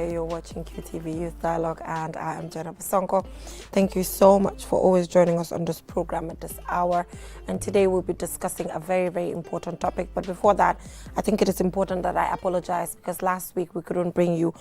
You're watching QTV Youth Dialogue, and I am Jenna Basonko. Thank you so much for always joining us on this program at this hour. And today we'll be discussing a very, very important topic. But before that, I think it is important that I apologize because last week we couldn't bring you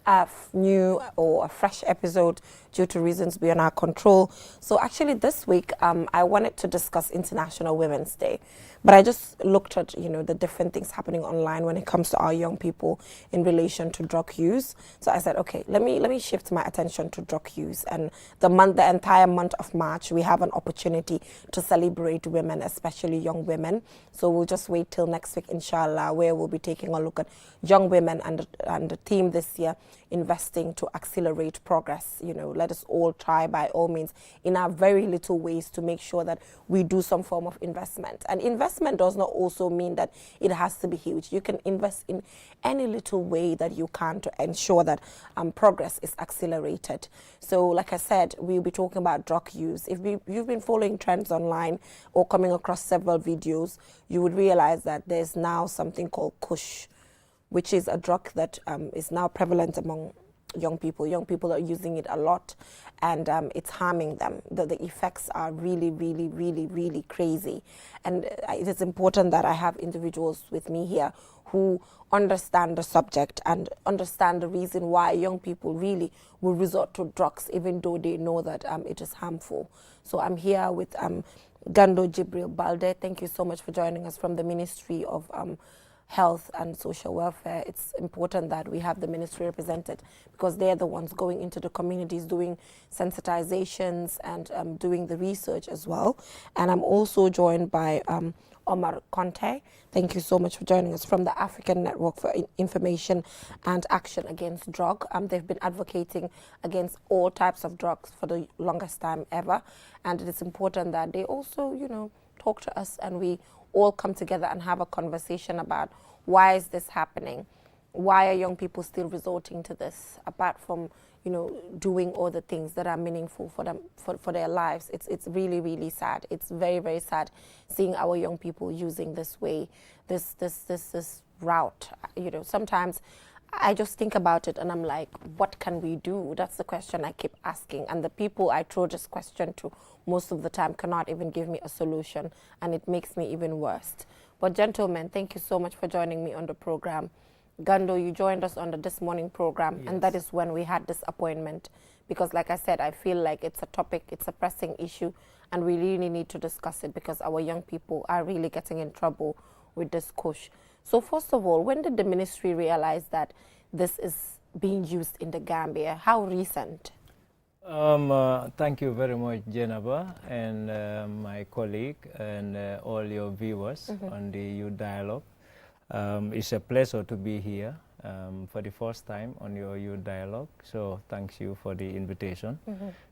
a new or a fresh episode due to reasons beyond our control. So actually this week I wanted to discuss International Women's Day, but I just looked at the different things happening online when it comes to our young people in relation to drug use. So I said, okay, let me shift my attention to drug use. And the entire month of March, we have an opportunity to celebrate women, especially young women. So we'll just wait till next week, inshallah, where we'll be taking a look at young women and the theme this year, investing to accelerate progress. Let us all try by all means in our very little ways to make sure that we do some form of investment. And investment does not also mean that it has to be huge. You can invest in any little way that you can to ensure that progress is accelerated. So like I said, we'll be talking about drug use. If you've been following trends online or coming across several videos, you would realize that there's now something called Kush, which is a drug that is now prevalent among young people. Young people are using it a lot, and it's harming them. The effects are really, really, really, really crazy. And it is important that I have individuals with me here who understand the subject and understand the reason why young people really will resort to drugs, even though they know that it is harmful. So I'm here with Gando Jibril Balde. Thank you so much for joining us from the Ministry of Health and Social Welfare. It's important that we have the ministry represented because they're the ones going into the communities, doing sensitizations and doing the research as well. And I'm also joined by Omar Conte. Thank you so much for joining us from the African Network for Information and Action Against Drug. They've been advocating against all types of drugs for the longest time ever. And it is important that they also, talk to us and we all come together and have a conversation about why is this happening? Why are young people still resorting to this, apart from doing all the things that are meaningful for them, for their lives? It's really, really sad. It's very, very sad seeing our young people using this way, this route. Sometimes I just think about it and I'm like, what can we do? That's the question I keep asking. And the people I throw this question to most of the time cannot even give me a solution, and it makes me even worse. But gentlemen, thank you so much for joining me on the program. Gando, you joined us on the This Morning program, yes. And that is when we had this appointment. Because like I said, I feel like it's a topic, it's a pressing issue, and we really need to discuss it because our young people are really getting in trouble with this Kush. So first of all, when did the ministry realize that this is being used in the Gambia? How recent? Thank you very much, Jenaba, and my colleague, and all your viewers on the Youth Dialogue. It's a pleasure to be here for the first time on your Youth Dialogue. So thanks you for the invitation.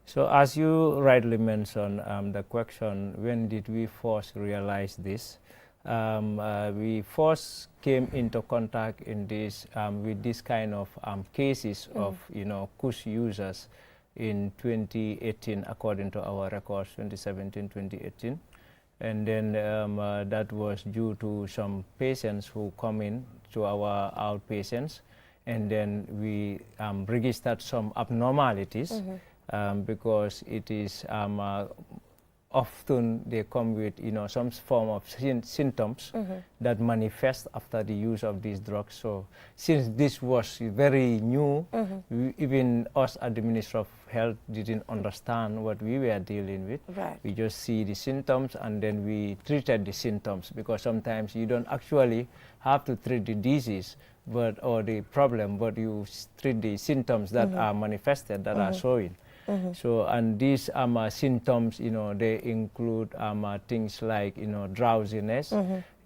So as you rightly mentioned, the question, when did we first realize this? We first came into contact in this with this kind of cases of Kush users in 2018, according to our records, 2017-2018, and then that was due to some patients who come in to our outpatients, and then we registered some abnormalities because it is often they come with some form of symptoms that manifest after the use of these drugs. So since this was very new, even us at the Ministry of Health didn't understand what we were dealing with. Right. We just see the symptoms and then we treated the symptoms, because sometimes you don't actually have to treat the disease or the problem, but you treat the symptoms that are manifested, that are showing. So, and these symptoms, they include things like, drowsiness,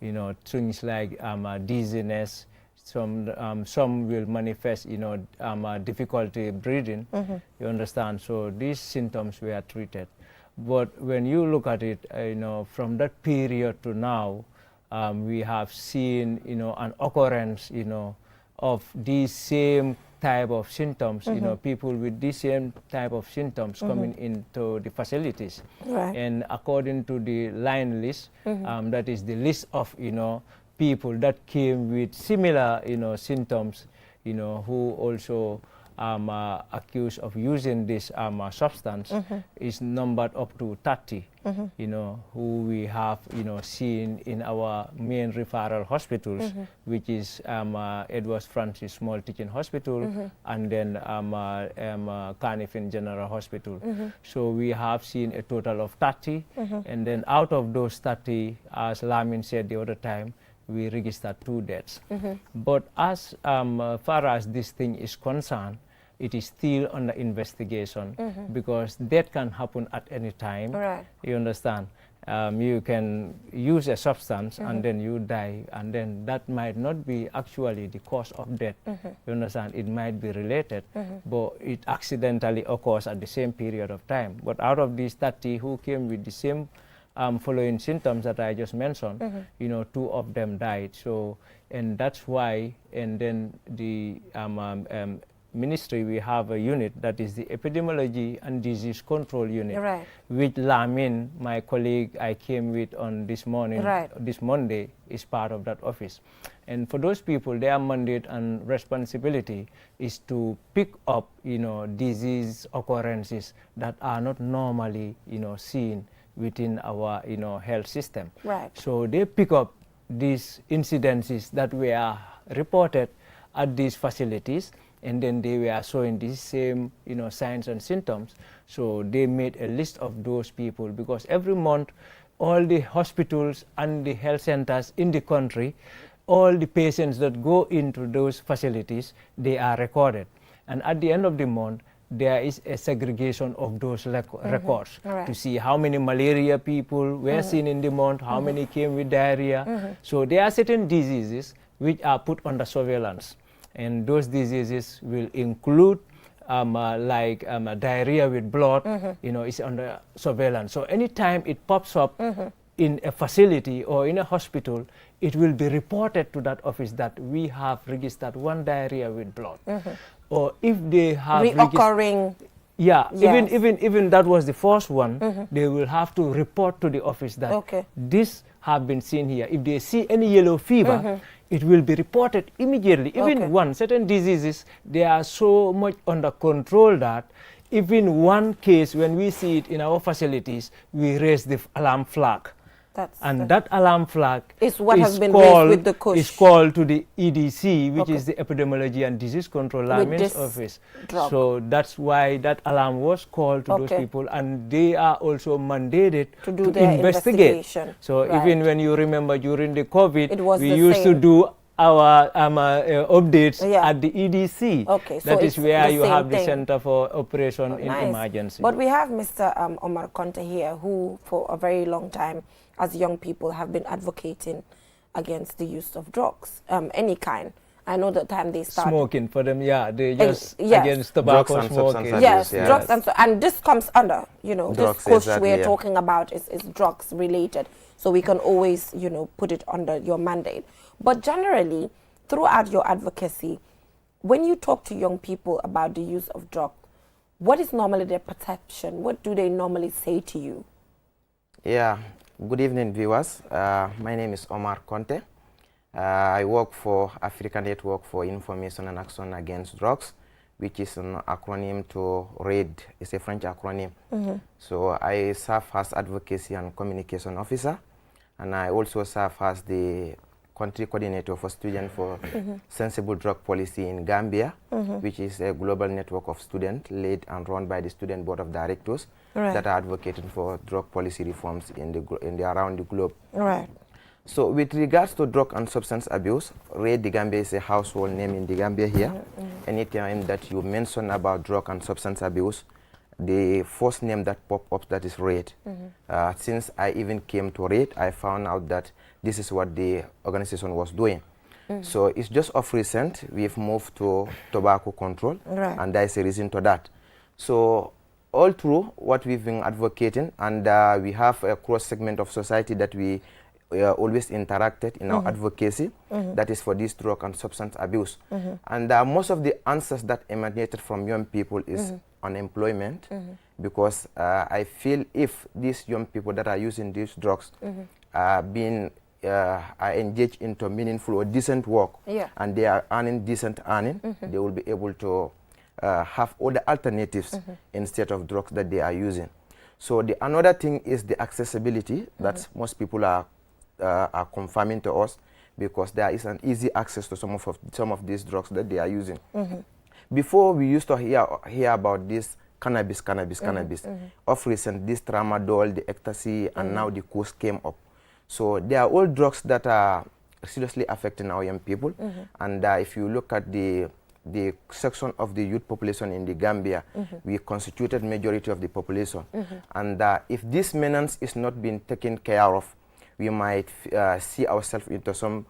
things like dizziness. Some will manifest, difficulty breathing. You understand? So these symptoms were treated. But when you look at it, from that period to now, we have seen, an occurrence, of these same type of symptoms, people with the same type of symptoms coming into the facilities. Right. And according to the line list, that is the list of, people that came with similar, symptoms, who also accused of using this substance is numbered up to 30, you know, who we have, you know, seen in our main referral hospitals, which is Edward Francis Small Teaching Hospital and then Carnifin General Hospital. So we have seen a total of 30, and then out of those 30, as Lamin said the other time, we registered 2 deaths. But as far as this thing is concerned, it is still under investigation because death can happen at any time. Right. You understand? You can use a substance and then you die, and then that might not be actually the cause of death. You understand? It might be related, but it accidentally occurs at the same period of time. But out of these 30 who came with the same following symptoms that I just mentioned, you know, 2 of them died. So, and that's why, and then the ministry, we have a unit that is the Epidemiology and Disease Control Unit, Right. which Lamin, my colleague I came with on this morning, Right. this Monday, is part of that office. And for those people, their mandate and responsibility is to pick up, you know, disease occurrences that are not normally, you know, seen within our, you know, health system. Right. So they pick up these incidences that were reported at these facilities, and then they were showing these same, you know, signs and symptoms. So they made a list of those people, because every month all the hospitals and the health centers in the country, all the patients that go into those facilities, they are recorded. And at the end of the month, there is a segregation of those records Right. to see how many malaria people were seen in the month, how many came with diarrhea. So there are certain diseases which are put under surveillance. And those diseases will include diarrhea with blood, you know, is under surveillance. So anytime it pops up in a facility or in a hospital, it will be reported to that office that we have registered 1 diarrhea with blood. Or if they have reoccurring. Yeah, Yes. even that was the first one, they will have to report to the office that this have been seen here. If they see any yellow fever, it will be reported immediately. Even one, certain diseases, they are so much under control that even one case, when we see it in our facilities, we raise the alarm flag. That alarm flag is what has been raised with the is called to the EDC, which is the Epidemiology and Disease Control Lamin's office. Drug. So that's why that alarm was called to those people, and they are also mandated to do their investigation. So even when you remember during the COVID, we the used to do our updates at the EDC. Okay, so that is where you have thing. the Center for Operation in Emergency. But we have Mr. Omar Conte here, who for a very long time, as young people, have been advocating against the use of drugs, any kind. I know the time they started. Smoking for them, they just against tobacco smoking. Yes, drugs and this comes under, you know, drugs, this push we're talking about is drugs related. So we can always, you know, put it under your mandate. But generally, throughout your advocacy, when you talk to young people about the use of drugs, what is normally their perception? What do they normally say to you? Yeah, good evening, viewers. My name is Omar Conte. I work for African Network for Information and Action Against Drugs, which is an acronym to RAID. It's a French acronym. So I serve as Advocacy and Communication Officer, and I also serve as the Country Coordinator for Students for Sensible Drug Policy in Gambia, which is a global network of students led and run by the Student Board of Directors that are advocating for drug policy reforms in the around the globe. Right. So with regards to drug and substance abuse, RAID the Gambia is a household name in the Gambia here. Anytime that you mention about drug and substance abuse, the first name that pops up, that is RAID. Since I even came to RAID, I found out that this is what the organization was doing. So it's just of recent, we've moved to tobacco control, and there is a reason to that. So all through what we've been advocating, and we have a cross segment of society that we always interacted in our advocacy, that is for this drug and substance abuse. And most of the answers that emanated from young people is unemployment, because I feel if these young people that are using these drugs are engaged into meaningful or decent work, and they are earning decent earning, they will be able to have other alternatives instead of drugs that they are using. So another thing is the accessibility that most people are confirming to us, because there is an easy access to some of these drugs that they are using. Before, we used to hear about this cannabis. Of recent, this tramadol, the ecstasy, and now the course came up. So they are all drugs that are seriously affecting our young people. And if you look at the section of the youth population in the Gambia, we constituted majority of the population. And if this menace is not being taken care of, we might see ourselves into some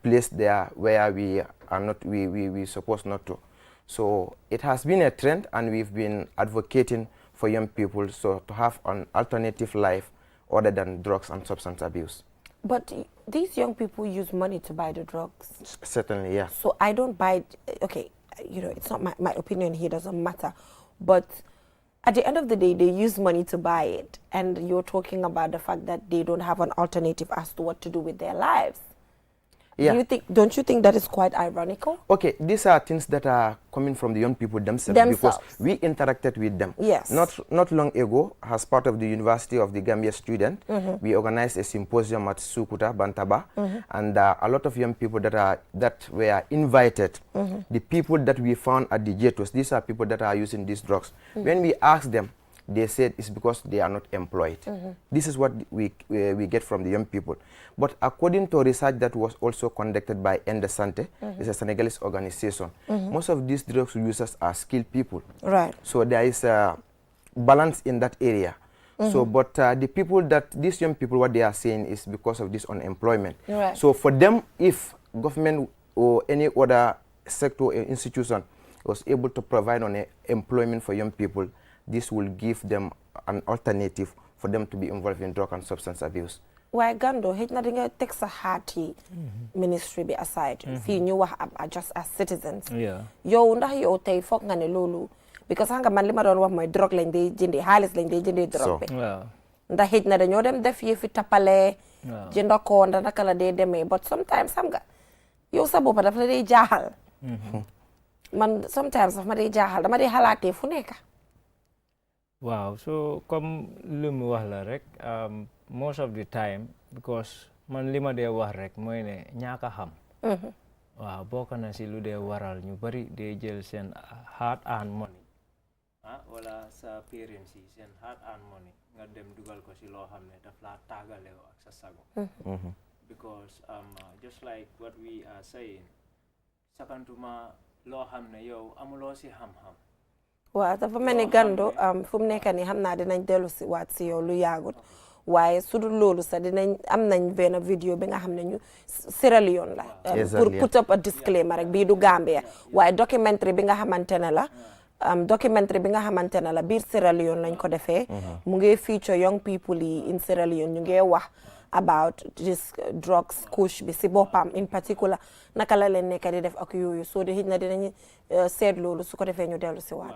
place there where we are not, we supposed not to. So it has been a trend, and we've been advocating for young people to have an alternative life other than drugs and substance abuse. But these young people use money to buy the drugs. Certainly, yeah. So I don't buy, okay, you know, it's not my opinion here, doesn't matter. But at the end of the day, they use money to buy it. And you're talking about the fact that they don't have an alternative as to what to do with their lives. Yeah. Don't you think that is quite ironical? Okay, these are things that are coming from the young people themselves. Because we interacted with them. Yes. Not long ago, as part of the University of the Gambia student, we organized a symposium at Sukuta, Bantaba, and a lot of young people that were invited. The people that we found at the JETOS, these are people that are using these drugs. When we asked them, they said it's because they are not employed. This is what we get from the young people. But according to research that was also conducted by Endesante, it's a Senegalese organization, most of these drug users are skilled people. Right. So there is a balance in that area. So, but the people these young people, what they are saying is because of this unemployment. Right. So for them, if government or any other sector or institution was able to provide employment for young people, this will give them an alternative for them to be involved in drug and substance abuse. Why Gando, hit nothing takes a hearty ministry be aside. Fi ñu wax just as citizens. Yeah. Yow ndax yow tay fokk nga ne lolu because hanga man lima doon wax moy drogue lañ day jëndé xaalis lañ day jëndé drogue bi. Ndax hit na dañoo dem def yëfi tapalé jënda ko ndax naka la dee demee, but sometimes xam nga yow sa boppa daf la day jaaxal. Man sometimes daf ma day jaaxal dama day xalaatee fu nekk. Wow, so comme lu mu wax la rek, most of the time, because man li ma dee wax rek mooy ne ñaaka xam. Waaw, bokk na si lu dee waral ñu bari dee jël seen hard earned money. Wala sa parents yi seen hard earned money nga dem dugal ko si loo xam ne daf laa tàggale ak sa sago. Because just like what we are saying, sakantuma loo xam ne yow amuloo si xam-xam. Waaw dafa mel ni Gando fu mu nekk nii xam naa dinañ dellu si waat si yow lu yaagut waaye su dul loolu sax dinañ am nañ benn vidéo bi nga xam ne ñu Sierra Leone la pour put up a disclaimer rek bii du Gambia waaye documentary bi nga xamante ne la biir Sierra Leone lañ ko defee mu ngi feature young people yi in Sierra Leone ñu ngi wax about this drugs kush bi si boppam in particular naka la leen nekk di def ak yooyu soo de xëj na dinañ seet loolu su ko defee ñu dellu si waat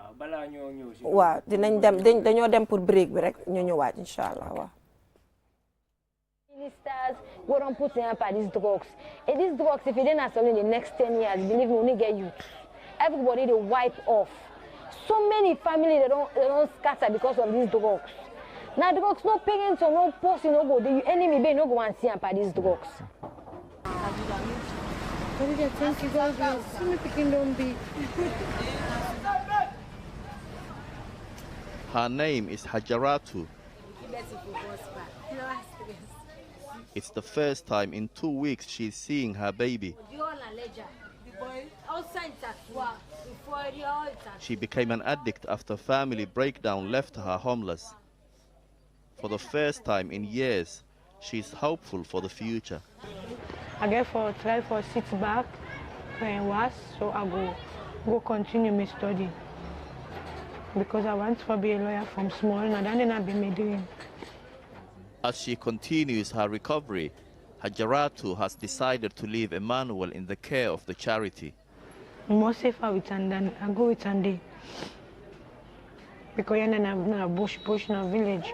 waaw dinañ dem dañoo dem pour break bi rek ñu ñëwaat inshallah waaw. Ministers go on put in by these drugs. And these drugs, if it didn't solve in the next 10 years, believe me, only get youth. Everybody they wipe off. So many families they don't scatter because of these drugs. Now drugs, no parents or no person no go. The enemy they no go and see by these drugs. Thank you guys. Her name is Hajaratu. It's the first time in 2 weeks she's seeing her baby. She became an addict after family breakdown left her homeless. For the first time in years, she's hopeful for the future. I get for try for sit back and was so I go continue my study because I want to be a lawyer from small and then I be my dream. As she continues her recovery, Hajaratu has decided to leave Emmanuel in the care of the charity. I'm more safer with Andan. I go with Andy because I'm in a bush in a village,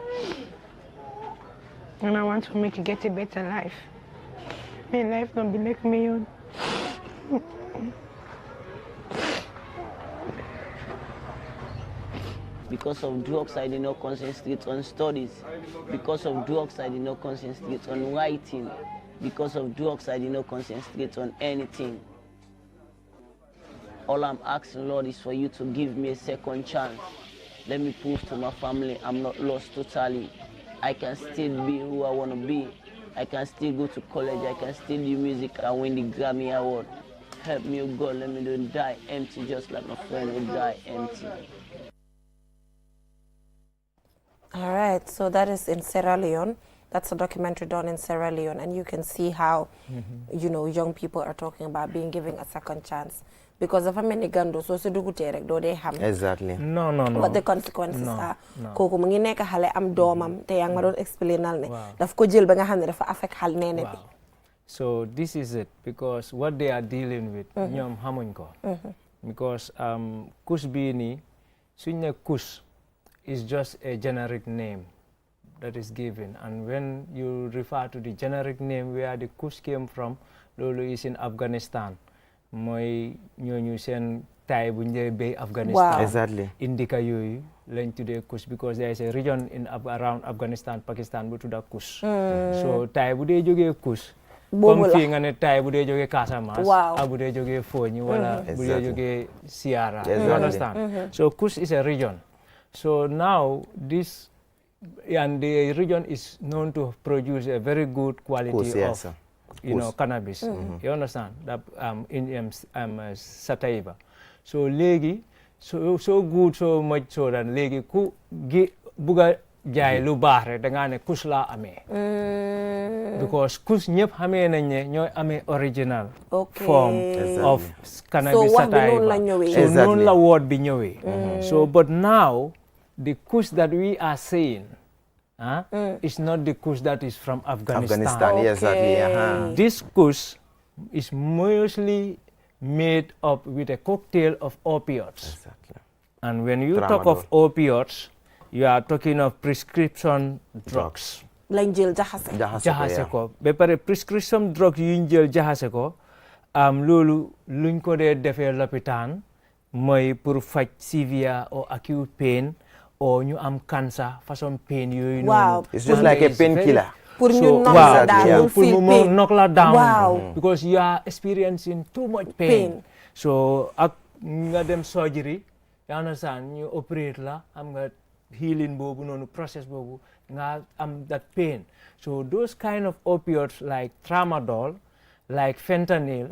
and I want to make it get a better life. My life not be like my own. Because of drugs, I did not concentrate on studies. Because of drugs, I did not concentrate on writing. Because of drugs, I did not concentrate on anything. All I'm asking, Lord, is for you to give me a second chance. Let me prove to my family I'm not lost totally. I can still be who I want to be. I can still go to college. I can still do music and win the Grammy Award. Help me, oh God, let me don't die empty just like my friend will die empty. All right, so that is in Sierra Leone. That's a documentary done in Sierra Leone, and you can see how, you know, young people are talking about being given a second chance. Because if I'm in Uganda, so they have exactly. No. What the consequences are. Koko mu ngi nekk xale am doomam te yang ma doon explainal ne. Wow. Daf ko jël ba nga xam ne dafa affect xal nene bi. So this is it, because what they are dealing with, ñoom xamuñ ko. Because kus bii nii suñ ne kus is just a generic name that is given, and when you refer to the generic name where the kus came from, loolu is in Afghanistan. Mooy ñooñu seen taay bu njëy bay Afghanistan. Exactly. Indica yooyu lañ tuddee kus, because there is a region in around Afghanistan, Pakistan bu tudda kus. So taay bu dee jógee kus, comme fii nga ne taay bu dee jógee Casamance, ak bu dee jógee Foni wala bu dee jógee Sierra. You understand? So kus is a region. So now this, and the region is known to produce a very good quality of you know, cannabis. You understand? That in sativa. So legi so good so much so that legi ku buga jaay lu baax rek da nga ne kus la amee. Because kus ñëpp xamee nañ ne ñooy amee original form of cannabis sativa. So noonu la woot bi ñëwee. So but now the kus that we are seeing it's not the kush that is from Afghanistan. Exactly. This kush is mostly made up with a cocktail of opioids. Exactly. And when you talk of opioids, you are talking of prescription drugs. Lañ jël jaxase ko. Ba pare prescription drugs yuñ jël jaxase ko, loolu luñ ko dee defee lopitaan mooy pour faj severe or acute pain, or ñu am cancer façon pain yooyu noonu. It's just like a painkiller. Pour ñu knock la down, pour mu knock la down. Wow. Because you are experiencing too much pain. So ak nga dem surgery, you understand, ñu operate la, am nga healing boobu noonu, process boobu, nga am that pain. So those kind of opioids like tramadol, like fentanyl,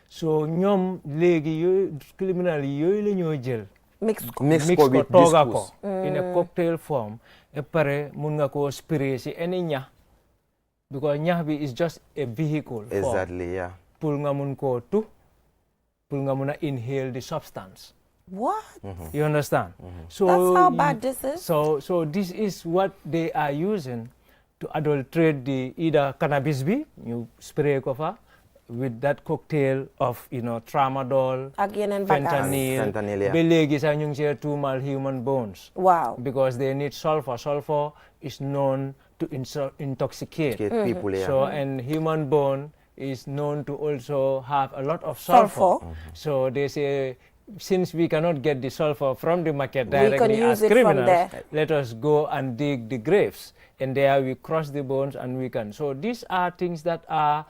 so ñoom léegi yooyu criminal yooyu la ñoo jël. Mix ko tooga ko in a cocktail form, e pare mun nga ko spray si any ñax, because ñax bi is just a vehicle exactly, yeah. Pour nga mun ko tu, pour nga mun a inhale the substance. What? You understand? So that's how bad this is. So this is what they are using to adulterate the either cannabis bi, you spray ko fa with that cocktail of, you know, tramadol, fentanyl, ba léegi sax ñu ngi see tuumal human bones. Wow. Because they need sulfur. Sulfur is known to intoxicate people. So, and human bone is known to also have a lot of sulfur. So they say, since we cannot get the sulfur from the market directly as criminals, let us go and dig the graves. And there we crush the bones and we can. So these are things that are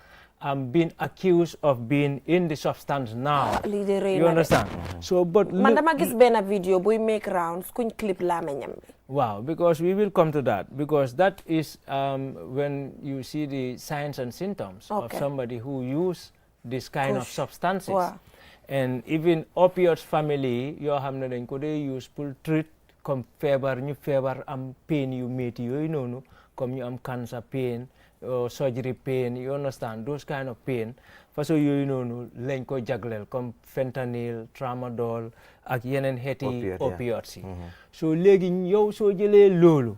being accused of being in the substance now. You understand? So, but man dama gis benn video buy make rounds kuñ clip lamenyam bi. Wow, because we will come to that, because that is when you see the signs and symptoms of somebody who use this kind of substances. Wow. And even opioids family, yoo xam ne dañ ko dee use pour treat comme feebar ñu feebar am pain yu métti yooyu noonu, comme ñu am cancer pain, or surgery pain, you understand, those kind of pain. Façon yooyu noonu lañ ko jagleel comme fentanyl, tramadol ak yeneen xeeti opioids yi. So léegi yow soo jëlee loolu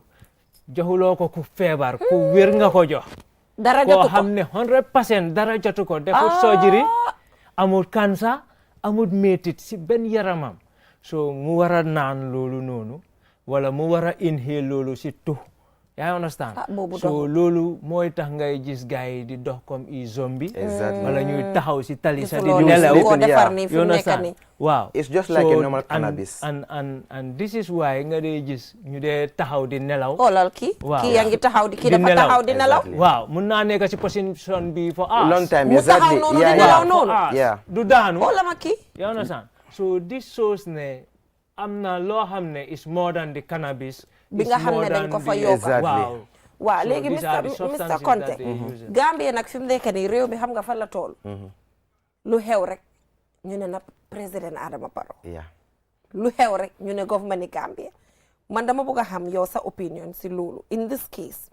joxuloo ko ku feebar, ku wér nga ko jox. Dara jotu ko koo xam ne 100% dara jotu ko, defut surgery, amul cancer, amul métit si benn yaramam. So mu war a naan loolu noonu, wala mu war a inhale loolu si yaa understand boobu so loolu mooy tax ngay gis gars yi di dox comme i zombie wala ñuy taxaw si tali sa di nelaw you understand waaw it's just like a normal cannabis and this is why nga dee gis ñu dee taxaw di nelaw xoolal kii yaa ngi taxaw di kii dafa taxaw di nelaw waaw mun naa nekk si position bi for hours long time mu taxaw noonu di nelaw noonu du daanu xoolal ma kii you understand so this shows ne am na loo xam ne is more than the cannabis bi nga xam ne dañ ko fa yokk waaw léegi Mr Konte Gambie nag fi mu nekk nii réew mi xam nga fan la tool lu xew rek ñu ne na président Adama Barrow lu xew rek ñu ne government ni Gambie man dama bëgg a xam yow sa opinion si loolu in this case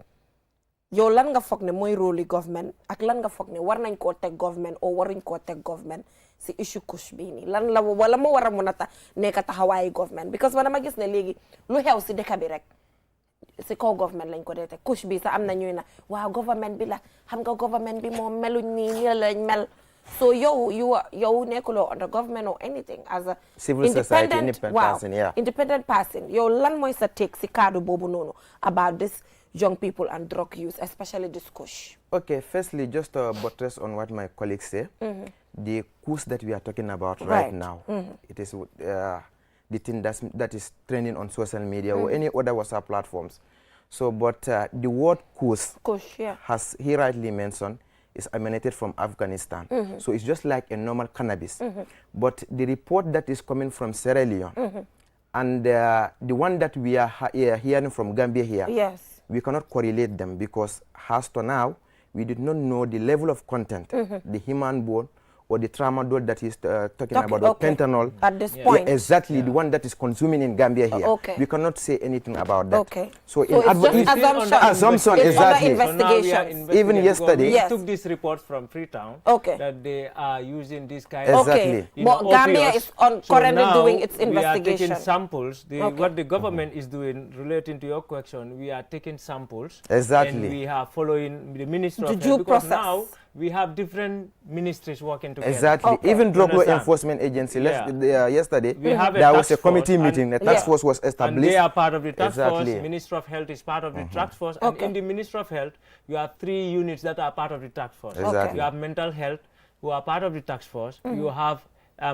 yow lan nga foog ne mooy rôle yi government ak lan nga foog ne war nañ koo teg government o waruñ koo teg government si issue kush bii nii lan la wala moo war a mun a nekk taxawaayu government because man dama gis ne léegi lu xew si dëkk bi rek si kaw government lañ ko dee teg kush bi sax am na ñuy na waaw government bi la xam nga government bi moom meluñ nii lañ mel so yow nekkuloo under government or anything as a civil society independent person yow lan mooy sa take si kaddu boobu noonu about this young people and drug use, especially this kush? Okay, firstly, just to buttress on what my colleagues say, the kush that we are talking about right now, it is the thing that is trending on social media or any other WhatsApp platforms. So, but the word kush, has he rightly mentioned, is emanated from Afghanistan. So it's just like a normal cannabis. But the report that is coming from Sierra Leone and the one that we are hearing from Gambia here, we cannot correlate them because as to now, we did not know the level of content, the human bone or the tramadol that he's talking about, or fentanyl. At this point. Yeah, exactly, the one that is consuming in Gambia here. We cannot say anything about that. So it's just assumption, exactly. Investigation. So even yesterday, we took this report from Freetown that they are using this kind of but Gambia is currently doing its investigation. We are taking samples. What the government is doing, relating to your question, we are taking samples. Exactly. And we are following the Ministry of Health, because now we have different ministries working together. Exactly. Even Drug Law Enforcement Agency, yesterday, there was a committee meeting, a task force was established. And they are part of the task force. Ministry of Health is part of the task force. And in the Ministry of Health, you have 3 units that are part of the task force. You have mental health, who are part of the task force. You have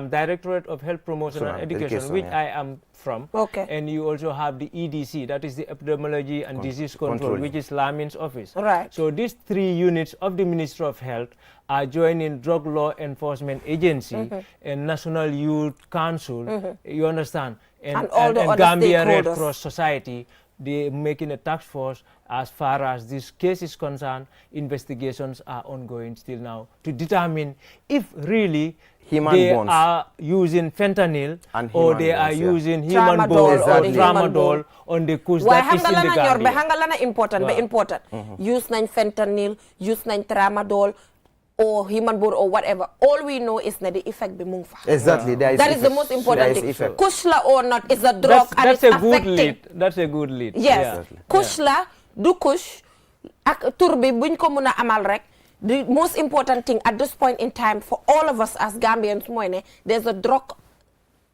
Directorate of Health Promotion and Education, which I am from. And you also have the EDC, that is the Epidemiology and Disease Control, which is Lamin's office. So these 3 units of the Ministry of Health are joining Drug Law Enforcement Agency and National Youth Council, you understand, and Gambia Red Cross Society. They making a task force. As far as this case is concerned, investigations are ongoing still now to determine if really they are using fentanyl or they are using human bone or tramadol on the kush that is in the Gambia. Hangalana important. Use nine fentanyl, use nine tramadol, or human bone or whatever. All we know is that the effect be mungfa. Exactly. That is the most important thing. Kushla or not is a drug and it's affecting. That's a good lead. Yes. Kushla, du kush, ak turbi buñ ko muna amal rek. The most important thing at this point in time for all of us as Gambians, there's a drug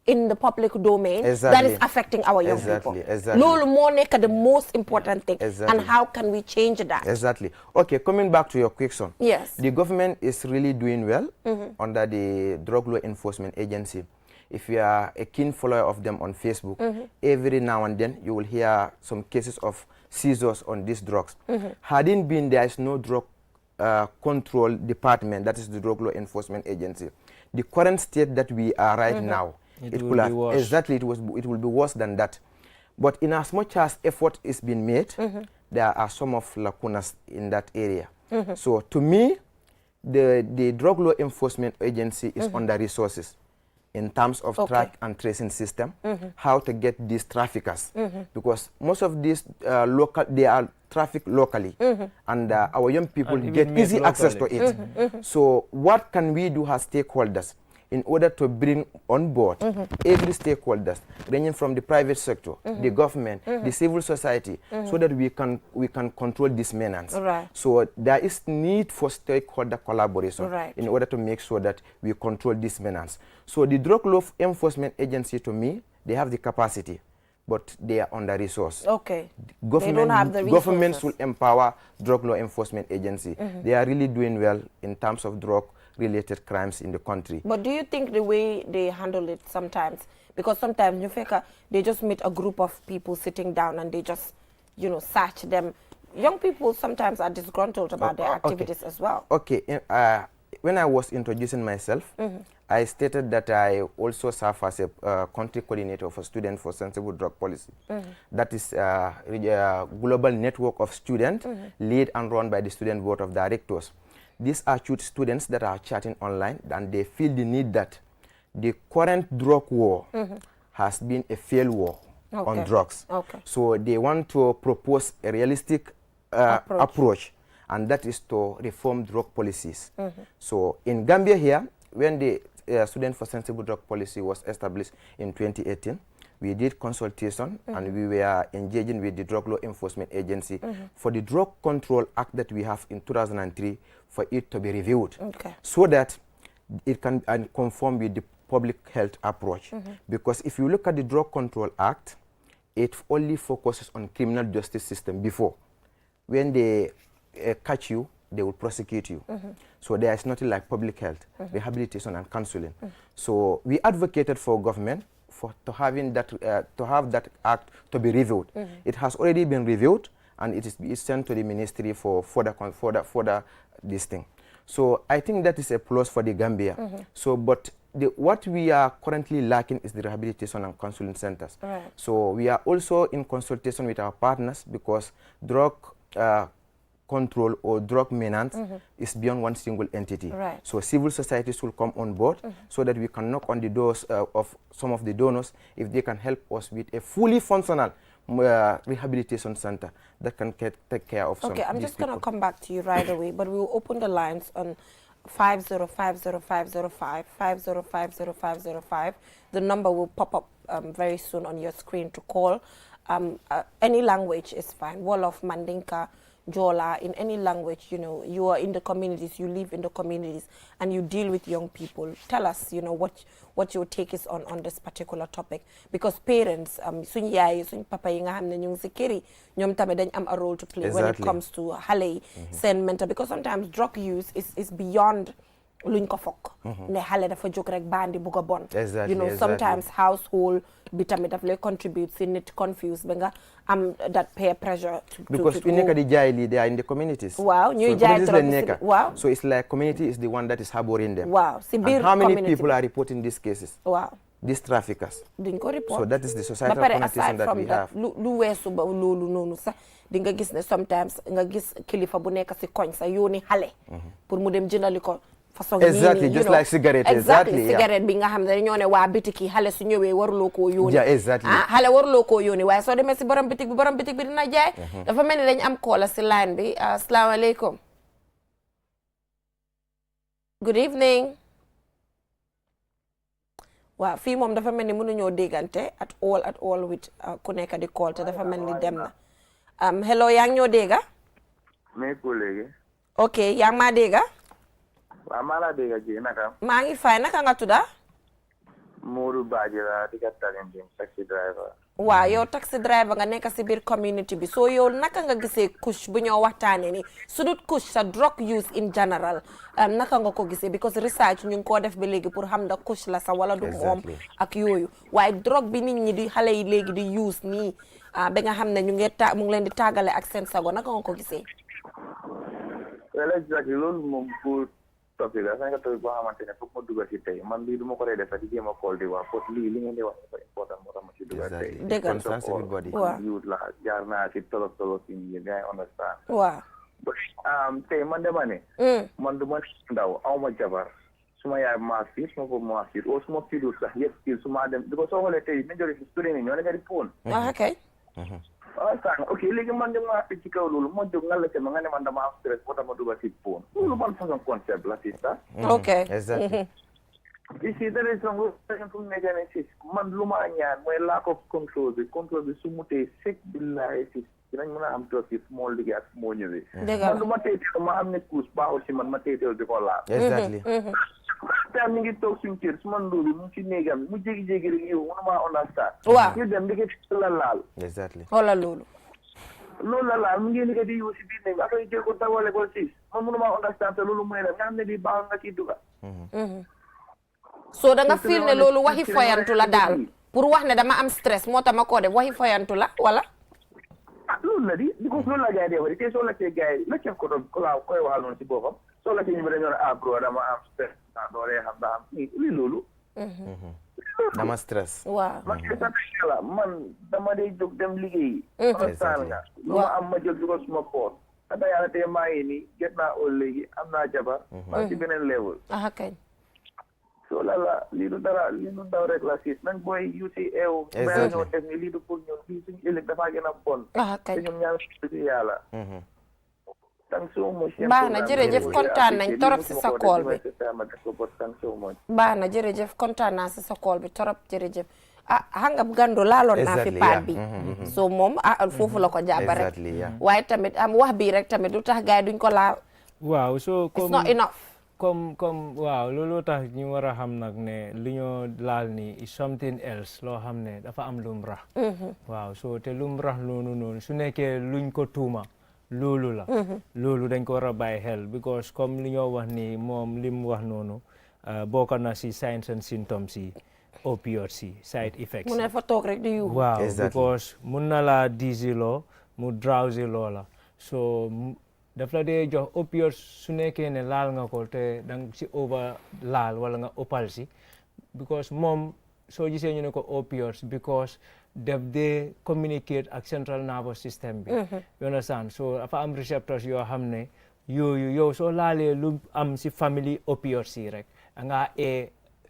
in the public domain that is affecting our young people. Lolo mo neka the most important thing. And how can we change that? Exactly. Okay, coming back to your question. Yes. The government is really doing well under the Drug Law Enforcement Agency. If you are a keen follower of them on Facebook, every now and then you will hear some cases of seizures on these drugs. Hadn't been there is no drug control department, that is the Drug Law Enforcement Agency. The current state that we are right now, it will be worse. Exactly, it will be worse than that. But in as much as effort is being made, there are some of lacunas in that area. So to me, the Drug Law Enforcement Agency is under resources in terms of track and tracing system, how to get these traffickers, because most of these they are trafficked locally, and our young people get easy access to it. So what can we do as stakeholders in order to bring on board every stakeholders, ranging from the private sector, the government, the civil society, so that we can control this menace. So there is need for stakeholder collaboration in order to make sure that we control this menace. So the Drug Law Enforcement Agency, to me, they have the capacity, but they are under-resourced. Okay. They don't have the resources. Governments will empower drug law enforcement agency. They are really doing well in terms of drug-related crimes in the country. But do you think the way they handle it sometimes, because sometimes you think they just meet a group of people sitting down and they just, you know, search them. Young people sometimes are disgruntled about their activities as well. Okay. When I was introducing myself, I stated that I also serve as a country coordinator for Student for Sensible Drug Policy. That is a global network of students led and run by the Student Board of Directors. These are students that are chatting online, and they feel the need that the current drug war has been a failed war on drugs. So they want to propose a realistic approach, and that is to reform drug policies. So in Gambia here, when the Student for Sensible Drug Policy was established in 2018, we did consultation and we were engaging with the Drug Law Enforcement Agency for the Drug Control Act that we have in 2003 for it to be reviewed, so that it can conform with the public health approach. Because if you look at the Drug Control Act, it only focuses on criminal justice system before. When they catch you, they will prosecute you. So there is nothing like public health, rehabilitation and counseling. So we advocated for government to have that act to be reviewed. It has already been reviewed, and it is sent to the ministry for further this thing. So I think that is a plus for the Gambia. So, but what we are currently lacking is the rehabilitation and counseling centers. So we are also in consultation with our partners, because drug control or drug maintenance is beyond one single entity. So civil societies will come on board so that we can knock on the doors of some of the donors if they can help us with a fully functional rehabilitation center that can take care of some. Okay, I'm just going to come back to you right away, but we will open the lines on 505005, 505005. The number will pop up very soon on your screen to call. Any language is fine. Wolof, Mandinka, Jola, in any language, you know, you are in the communities, you live in the communities, and you deal with young people. Tell us, you know, what your take is on this particular topic. Because parents, suñ yaay, suñ papa yi nga xamne ñu ci keri, ñom tamé dañ am a role to play when it comes to xalé sen mental, because sometimes drug use is beyond luñ ko fokk ne xalé dafa jog rek bandi bu ko bon. You know, sometimes household bi tamit daf lay contribute si nit confused ba nga am that peer pressure because we nekk di jaay li, they are in the communities. Wow, ñuy jaay trop. Wow. So it's like community is the one that is harboring them. Wow. And how many people are reporting these cases? Wow. These traffickers. Duñ ko report. So that is the societal connotation that we have. Lu weesu ba loolu noonu sax di nga gis ne sometimes nga gis kilifa bu nekk si koñ sa yóoni xale pour mu dem jëndali ko. Exactly, just like cigarette. Exactly, cigarette bi nga xam ne ñoo ne waa bitik yi xale su ñëwee waruloo koo yóoni. Yeah, exactly. Xale waruloo koo yóoni waaye soo demee si borom bitik bi dina jaay. Dafa mel ni dañ am koola si line bi. Asalaamaaleykum. Good evening. waaw fii moom dafa mel ni mënuñoo déggante at all with ku nekk di call te dafa mel ni dem na. Hello, yaa ngi ñoo dégga? Mais ko léegi. Ok, yaa ngi maa dégga? waaw maa laa dégg ji naka. maa ngi fay, naka nga tudda? Modou Badji la di taxi driver. waaw yow taxi driver nga nekk si biir community bi, so yow naka nga gisee kush bu ñoo waxtaanee ni su dut kush sa drug use in general naka nga ko gisee, because research ñu ngi koo def ba léegi pour xam da kush la sa wala du moom ak yooyu, waaye drogue bi nit ñi di xale yi léegi di use nii ba nga xam ne ñu ngi mu ngi leen di tàggale ak seen sago, naka nga ko gisee? well exactly loolu moom pour topic la nga topic boo xamante ne foog ma dugal si tey man lii du ma ko dee def di jéem a call di wax parce que lii li ngeen di wax dafa important moo tax ma si dugal tey. dëgg la youth la jaar naa si tolok si ñi ngay understand. waaw. tey man dama ne. man du ma ndaw aw ma jabar suma yaay maa fi suma ko maa fi o suma fi du sax yëpp fii suma dem because soo xoolee tey majorité student yi ñoo nekk di phone. ok. ok léegi man de maa fi ci kaw loolu moo jóg nga la ma nga ne man dama am stress moo tax ma dugal si phone loolu man façon concept la si sax. ok. ici da ngay songu fu mu nekk si man lu ma ñaan mooy lack of control bi su mutee sec billahi si dinañ mën a am toog si fu moo liggéey ak fu moo ñëwee. man du ma téyteelu ma am ne kuus baaxul si man ma téyteelu di ko laal. exactly. te am ñu ngi toog suñu kër su ma ndóolu mu ci néegam mu jégi-jégi rek yow mënuma understand. waaw ñu dem liggéey la laal. exactly. xoolal loolu. loolu la laal mu ngi liggéey di yow si biir néeg bi après jël ko dawale ko siis man mënuma understand te loolu mooy la nga xam ne di baax nga ciy duga. so da nga feel ne loolu waxi foyantu la daal pour wax ne dama am stress moo tax ma koo def waxi foyantu la wala. ah loolu la di because loolu la gars yi dee wari te soo la cee gars yi la cef ko doon koy waxal noonu si boppam soo la cee ñu ba dañoo ne ah bro dama am stress dooree xam daa am lii loolu. dama stress. waaw man kay sant yàlla man dama dee jóg dem liggéeyi. understand nga lu ma am ma jóg dugal suma poos anda yàlla tey maa ngi nii get naa óol léegi am naa jabar maa ci beneen level. ah kañ. so la lii du dara lii du ndaw rek la siis nañ booy yu si eew baya ñoo def ni lii du pour ñun lii suñu ëllëg dafaa gën a bon ah kañ. te ñun ñaan si yàlla. baax na jërëjëf kontaan nañ torop si sa kool bi. baax na jërëjëf kontaan naa si sa kool bi torop jërëjëf. ah xam nga Gando laaloon naa fi paat bi. so moom foofu la ko jàpp rek. waaye tamit am wax bii rek tamit lu tax gars yi duñ ko laal. waaw so it's not enough. comme waaw loolu tax ñu war a xam nag ne lu ñoo laal ni is something else loo xam ne dafa am lum rax. waaw so te lum rax noonu su nekkee luñ ko tuuma. loolu la loolu dañ ko war a bàyyi xel because comme li ñoo wax ni moom li mu wax noonu bokk na si signs and symptoms yi opioids yi side effects mu ne fa toog rek di yuuxu waaw because mun na la dizzy loo mu drowsy loo la so daf la dee jox opioids su nekkee ne laal nga ko te dang si over laal wala nga opal si because moom soo gisee ñu ne ko opioids because def dee communicate ak central nervous system bi you understand so dafa am receptors yoo xam ne yooyu yow soo laalee lu am si family opioids yi rek da ngaa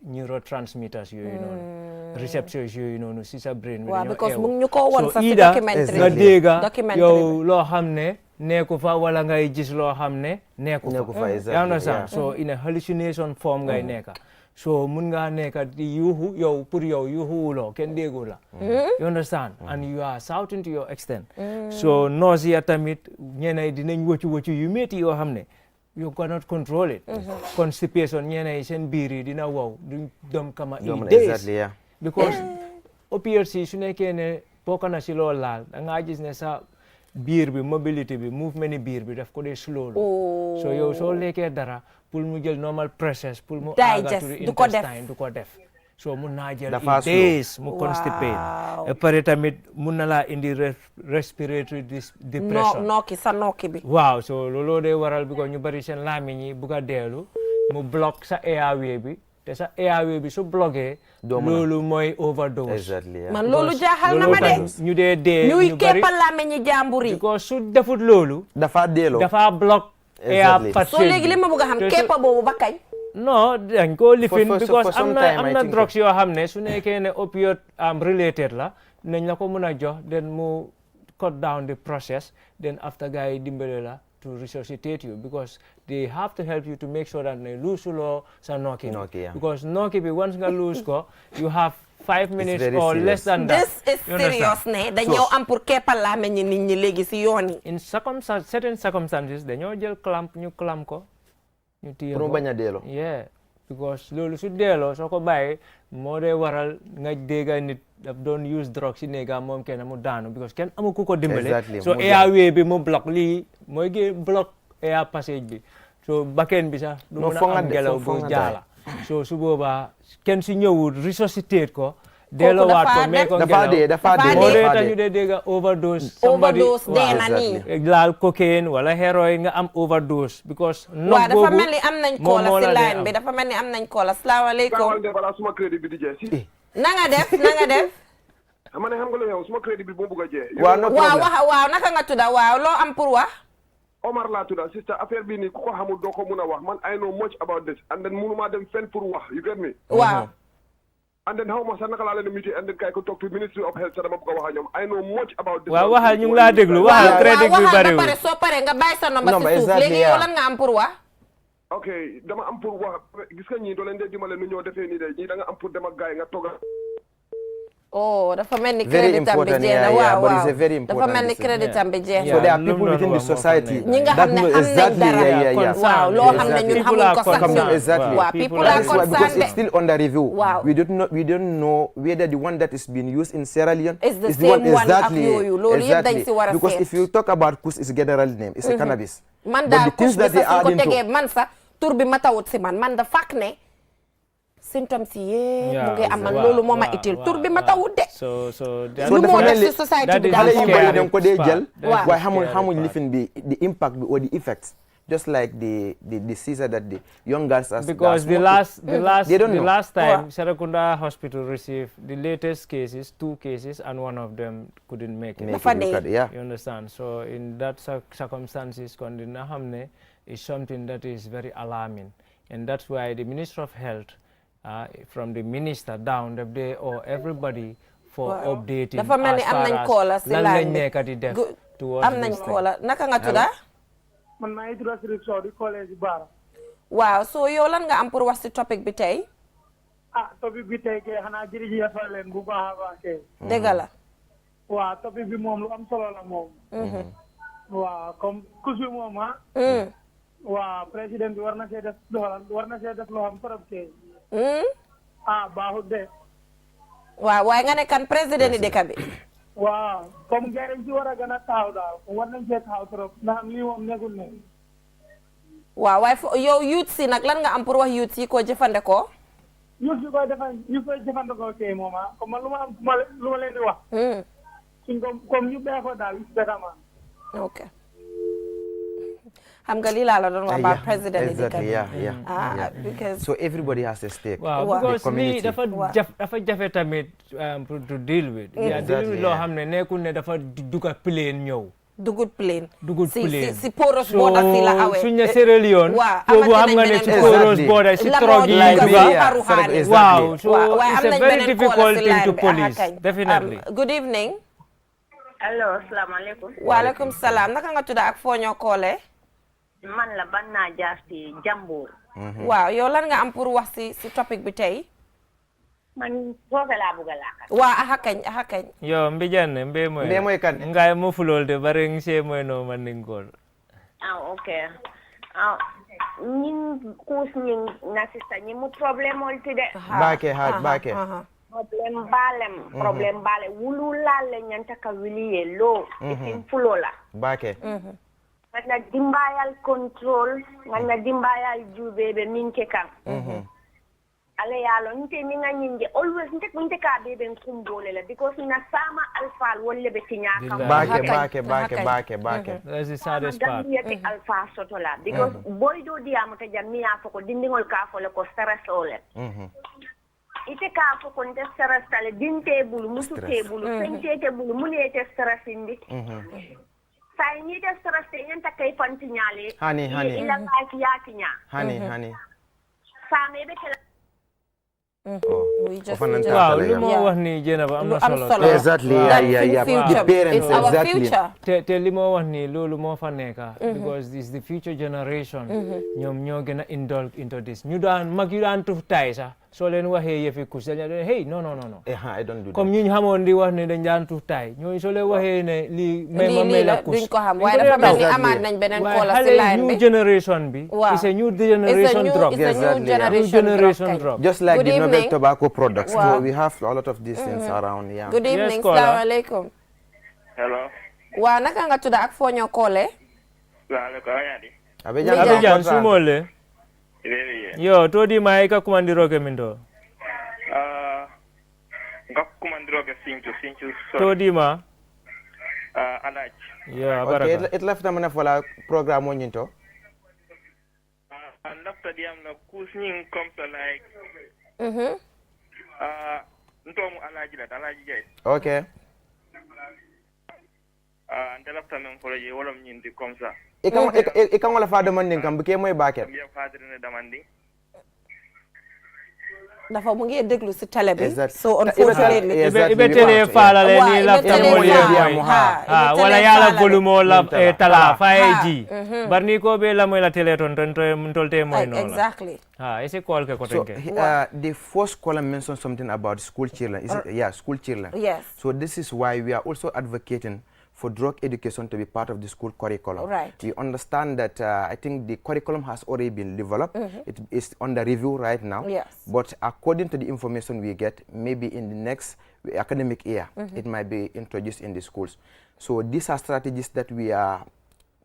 neurotransmitters yooyu noonu receptors yooyu noonu si sa brain bi waaw because mu ñu ko woon so sax si ida documentary nga dégga documentary yow loo xam ne neeku fa wala ngay gis loo xam ne neeku fa you understand so in a hallucination form ngay nekka so mun ngaa nekka di yuuxu yow pour yow yuuxuwuloo kenn déggu la you understand and you are shouting to your extent so nausea tamit ñeneen dinañ wëccu yu métti yoo xam ne you cannot control it constipation ñeneen seen biir yi dina wow duñ dem kama days because opioids yi su nekkee ne bokk na si loolu laal da ngaa gis ne sa biir bi mobility bi movement biir bi daf ko dee slow so yow soo lekkee dara pour mu jël normal process pour mu àgga to the intestine du ko def so mun naa jël days mu constipate et pare tamit mun na laa indi respiratory depression nokki bi waaw so looloo dee waral bi ko ñu bari seen làmmiñ yi bugg a deelu mu block sa airway bi te sa airway bi su bloqué loolu mooy overdose man loolu jaaxal na ma de ñu dee dee ñuy keppal làmmiñ yi jàmbur yi because su defut loolu dafa block so léegi li ma bëgg a xam keppa boobu ba kañ non dañ ko lifin because am na drugs yoo xam ne su nekkee ne opioid related la nañ la ko mën a jox then mu cut down the process then after gars yi dimbale la to resuscitate you because they have to help you to make sure that ne lose loo sa nokki bi because nokki bi once nga lose ko you have 5 minutes or less than that. This is serious ne dañoo am pour keppal laa mel ni nit ñi léegi si yoon yi. In certain circumstances dañoo jël clamp ñu clamp ko ñu téye ko pour mu bañ a delloo. yeah because loolu su delloo soo ko bàyyi moo dee waral nga dégga nit daf doon use drogue si néega moom kenn mu daanu because kenn amu ku ko dimbale so airway bi mu block lii mooy gee block air passage bi so bakken bi sax du mën a am ngelaw bu jaala so su boobaa kenn si ñëwul resuscitate ko delloowaat ko mais ko dafa dee moo dee tax ñu dee dégga overdose dee na nii laal cocaine wala héroïne nga am overdose because waaw dafa mel ni am nañ koola si line bi dafa mel ni am nañ koola salaamaaleykum suma crédit bi di jeex na nga def xam nga lu yow suma crédit bi bu mu bëgg a jeex waaw naka nga tudda waaw loo am pour wax Omar laa tudda sister affaire bi nii ku ko xamul doo ko mun a wax man I know much about this and then mënuma dem fenn pour wax you get me waaw and then xaw ma sax naka laa leen meeting and then kay ko talk to Ministry of Health sax dama bëgg a wax ak ñoom I know much about this waaw waxal ñu ngi laa déglu waxal crédit bi bariwul ba pare soo pare nga bàyyi sa nomba si suuf léegi yow lan nga am pour wax ok dama am pour wax gis nga ñii doo leen dee dimbale nu ñoo defee nii de ñii da nga am pour dem ak gaay nga tooga Oh, dafa mel ni Very credit am bi important, jeex na yeah, yeah, waaw but waaw it's a very dafa important mel ni decision. credit am bi jeex So na there are people within the society ñi nga that xam ne know xam nañ exactly, dara yeah. waaw loo xam ne ñun xamuñ ko sax ñun Exactly. waaw people That are is why, because concerned it's still under review. Wow. We don't know whether the one that is being used in Sierra Leone is the is same one ak exactly, yooyu loolu yëpp dañ si war a because seet if you talk about kus is a general name, it's a cannabis. man But daal the things kus bi that they sax suñ add ko into tegee man sax tur bi matawut si man da fàkk ne symptômes yi yëpp mu ngi am man loolu moo ma itil tur bi matawut de lu moo def si société bi daal xale yu bëri dañ ko dee jël waaw waaye xamuñ lifin bi the impact bi or the effects just like the seizure that the young girls are because the last time Serekunda Hospital received the latest cases, 2 cases, and one of them couldn't make it. You understand? So in that circumstances, Kondina Hamne is something that is very alarming, and that's why the Minister of Health, from the minister down, they owe everybody for updating as far as lan lañ nekk di def towards am nañ koola naka nga tudda man maa ngi tudd Sirif Sow di collège Bara. waaw so yow lan nga am pour wax ci topic bi tey. topic bi tey kay xanaa jërëjëfal leen bu baax a baax kay. dëgg la. waaw topic bi moom lu am solo la moom. waaw comme kus bi moom waaw président bi war na see def loo xam trop kay. baaxut de. waaw waaye nga ne kan président ni dëkk bi. waaw comme gars yi ci war a gën a taxaw daal war nañ cee taxaw trop ndax lii moom nekkul ne. waaw waaye yow youth si nag lan nga am pour wax youth yi ko jëfandikoo. youth yi koy jëfandikoo kay moom comme lu ma am lu ma leen di wax. suñ ko comme ñu bee ko daal vraiment. ok xam nga lii laa la doon wax about président ni dëkk bi. because so everybody has a stake. waaw because lii dafa jafe tamit to deal with. loo xam ne nekkul ne dafa duga plane ñëw. dugut plane. si Poros so border si la awee. suñ ne Sierra Leone. foofu xam nga ne si Poros border si trog yi waaw so it's a very difficult thing to police definitely. good evening. allo asalaamaaleykum. waaleykum salaam naka nga tudd ak foo ñoo koolee. man la Banna Jaasti Jambour. waaw yow lan nga am pour wax si topic bi tey. man foofe laa bëgg a laaka. waa aha kañ. yo mbijanne mbe moy kan ngay mo fulolde bare ngi moy no man ngol. ok ñin kuus ñin na sista ñi mu problème olti de. baake problème balem wulu lalle ñanta ka wiliye lo ifin fulola baake ngana dimbayal control ngana dimbayal jubebe minke kan ale yalo nte mi nganyinge always nte ka bebe kumbole la because na sama alfal wolle be tinya kan baake that's the saddest part alfa sotola because boy do diamu te jamia foko dindingol ka fole ko stress ole ite ka foko nte stress tale dinte bulu musu tebulu fente bulu munete stress indi sai ni da stress te yanta kai fanti nyale hani ila ka kiyakinya hani same be kala wow lu mo wax ni Jenaba am na solo exactly yeah the parents exactly te li mo wax ni loolu moo fa nekka because this is the future generation ñoom ñoo gën a indulge into this ñu daan mag yu daan tuf tay sax soo leen waxee yëfi kus dañu ne hey non I don't do that comme ñu xamoon di wax ne dañ daan tuf tay ñooñu soo leen waxee ne lii may la kus duñ ko xam waaye dafa mel ni amaat nañ beneen koola si line bi new generation bi is a new generation drug just like the novel tobacco products we have a lot of these things around good evening salaamaaleykum hello waa naka nga tudd ak foo ñoo koole Abidjan sumole yo to di mai ka kumandiro ke mindo nga kumandiro ke sinchu to di ma alaj yo baraka it left them na fola program on yinto left them na kusning comes like ntom alaji jay okay ante left them fola je wolom nyindi comme ça ikan wala fa demanding kam ke moy baket ya fadre ne demanding dafa mu ngi déglu si télé bi. Exactly. So unfortunately. Ibe télé faala le ni lafta mo le wala yala volume la tala faeji. Bar ni ko be la moy la télé ton tolte moy no. Exactly. Ese call ke ko tenke. The first caller mentioned something about school children. Is it? Yeah, school children. Yes. So this is why we are also advocating for drug education to be part of the school curriculum. Right. We understand that I think the curriculum has already been developed. It is under review right now. Yes. But according to the information we get, maybe in the next academic year, it might be introduced in the schools. So these are strategies that we are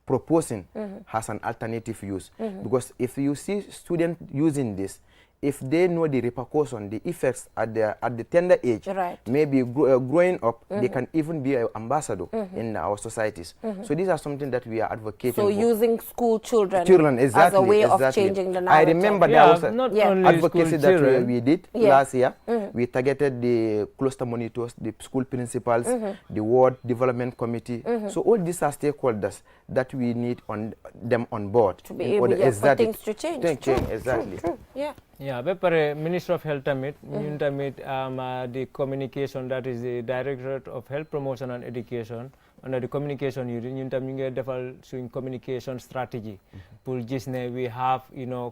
proposing as an alternative use. Because if you see students using this, if they know the repercussion, the effects at the tender age, maybe growing up, they can even be an ambassador in our societies. So these are something that we are advocating so for. using school children Exactly, as a way of changing the narrative. I remember there was an advocacy that we did last year. We targeted the cluster monitors, the school principals, the ward development committee. So all these are stakeholders that we need them on board to be able for things to change. Exactly. True. Yeah. Yeah, but Minister of Health tamit, the communication, that is the Directorate of Health Promotion and Education, under the communication unit, ñun tam ñu ngi defal suñ communication strategy. Pour gis ne we have,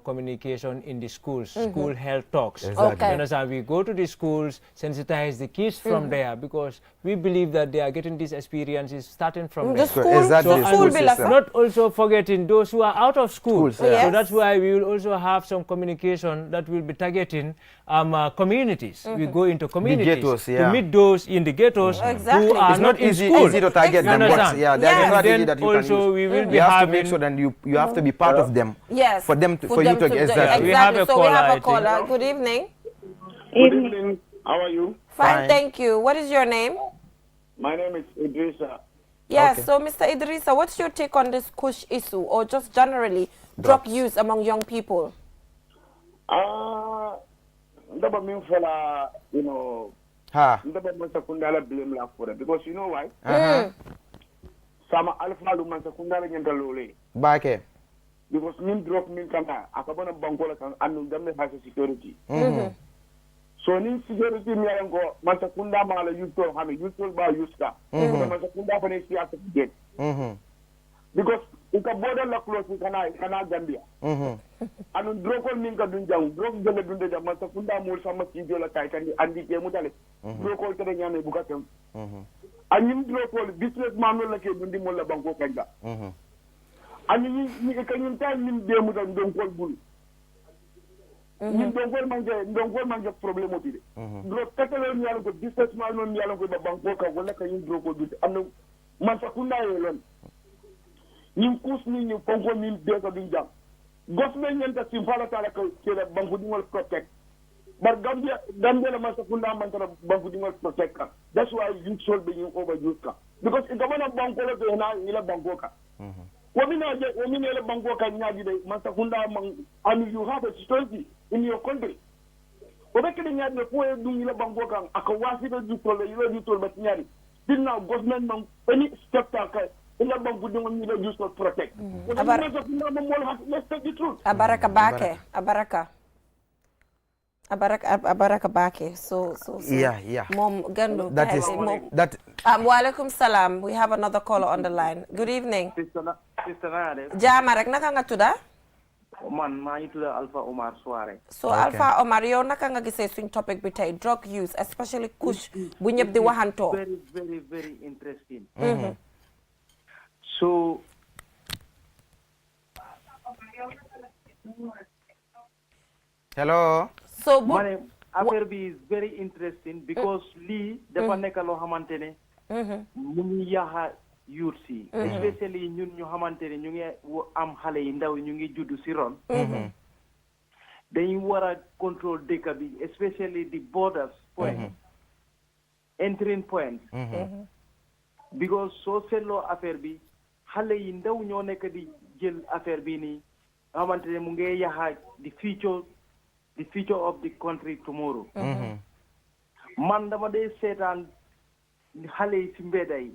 communication in the schools, school health talks. Exactly. You understand? We go to the schools, sensitize the kids from there, because we believe that they are getting these experiences starting from the there. school, exactly. So not also forgetting those who are out of school. Schools, yeah. So that's why we will also have some communication that will be targeting communities. We go into communities ghettos, to meet those in the ghettos Exactly. who are It's not in easy school. to target them, but there's a strategy that you can also use. we will be You have to having make sure that you have to be part of them. Yes. For them for you to exactly. We have a so caller, we have I a caller. Good evening. Good evening. How are you? Fine, thank you. What is your name? My name is Idrissa. Yes, so Mr. Idrissa, what's your take on this kush issue, or just generally drug use among young people? Ndaba min fala, ndaba man sakundala blame la for it, because you know why? Sama alfa lu man sakundala nyanta lole. Bake. Because min drug min kana akabana bankola kan anu gamne has security. So nin security mi yarango man sakunda mala yuto hame yuto ba yuska. Man sakunda fa ne siyasa get. Because uka border la close kana Gambia. Anu drokol min ka dun jang drok gele dun de man sakunda mul sama kijo la kay kan andi ke mutale. Drokol tere nyame bukatem. Anyim drokol business man la ke dundi mol la banko kanja. Ani ni kanyum tan min demu dan don kol bulu. Ni don kol manje problème otide. Do katalo ni yalla ko business man non yalla ko ba banko ka wala kanyum drokol du amna man sakunda yelon. Ni kus ni konko ni de ko din jam. Gosme nyanta simfala tala ko kele banko dingol protect. But Gambia la man sakunda man tara banko dingol protect. That's why you should be overuse ka. Because in government banko la to na ila banko ka. Wamina ele bango ka nyaji de masakunda and you have a security in your country. Obekele nyaji de ko du ile bango kan akawasi do du tole ile du tole bat nyari. Dinna government man any step ta ka ile bango du ngam ile just to protect. Masakunda mo mol has let's take the truth. Abaraka bake, abaraka bake. So yeah. Mom Gando. That is that. Wa alaikum salam. We have another caller on the line. Good evening. Sister Nade. Jama rek naka nga tuda? Man maa ngi tudd Alpha Omar Soare. So Alpha Omar, yow naka nga gisee suñ topic bi tey drug use, especially kush bu ñëpp di waxantoo. Very interesting. So Hello. So affaire bi is very interesting because lii dafa nekk loo xamante ne mu ngi yaaxa youth si especially ñun ñu xamante ne ñu ngi am xale yi ndaw ñu ngi juddu si ron dañu war a control dëkk bi especially the borders point entering points because soo seetloo affaire bi xale yi ndaw ñoo nekk di jël affaire bi nii xamante ne mu ngi yaaxa the future of the country tomorrow. Man dama dee seetaan xale yi si mbedda yi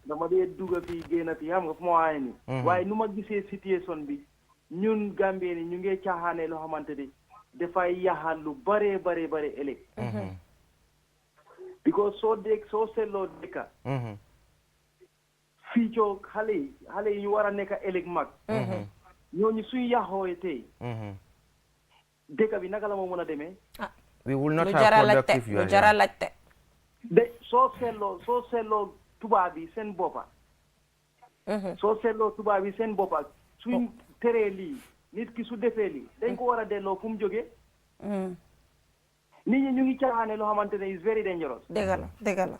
dama dee dugga fii génn fii xam nga fu ma waaye ni waaye nu ma gisee situation bi ñun Gambie ni ñu ngi caaxaane loo xamante ni dafay yaxal lu bare ëllëg because soo seetloo dëkka fii coo xale yi ñu war a nekk ëllëg mag ñooñu suy yaxoo tey dëkk bi naka la moo mën a demee we will not have productive lu jara laajte de soo seetloo tubaab bi seen boppa soo seetloo tubaab bi seen boppa suñ teree lii nit ki su defee lii dañ ko war a delloo fu mu jógee nit ñi ñu ngi caaxaane loo xamante ne is very dangerous dëgg la